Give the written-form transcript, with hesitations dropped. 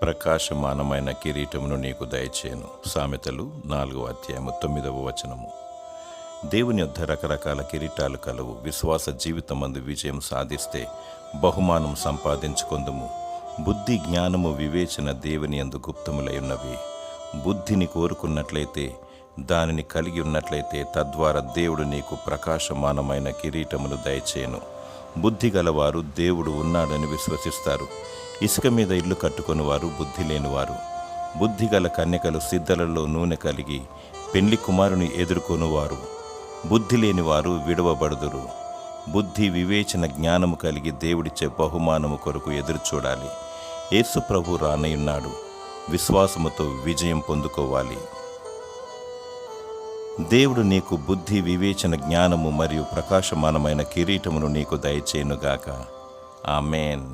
ప్రకాశమానమైన కిరీటమును నీకు దయచేయను. సామెతలు 4:9. దేవుని యొద్ద రకరకాల కిరీటాలు కలవు. విశ్వాస జీవితమందు విజయం సాధిస్తే బహుమానం సంపాదించుకొందుము. బుద్ధి, జ్ఞానము, వివేచన దేవుని యందు గుప్తములై ఉన్నవి. బుద్ధిని కోరుకున్నట్లయితే, దానిని కలిగి ఉన్నట్లయితే, తద్వారా దేవుడు నీకు ప్రకాశమానమైన కిరీటమును దయచేయను. బుద్ధి గలవారు దేవుడు ఉన్నాడని విశ్వసిస్తారు. ఇసుక మీద ఇల్లు కట్టుకొనివారు బుద్ధి లేనివారు. బుద్ధిగల కన్యకలు సిద్ధలలో నూనె కలిగి పెండ్లి కుమారుని ఎదుర్కొనువారు. బుద్ధి లేనివారు విడవబడుదురు. బుద్ధి, వివేచన, జ్ఞానము కలిగి దేవుడిచ్చే బహుమానము కొరకు ఎదురుచూడాలి. యేసు ప్రభు రానయున్నాడు. విశ్వాసముతో విజయం పొందుకోవాలి. దేవుడు నీకు బుద్ధి, వివేచన, జ్ఞానము మరియు ప్రకాశమానమైన కిరీటమును నీకు దయచేయునుగాక. ఆమేన్.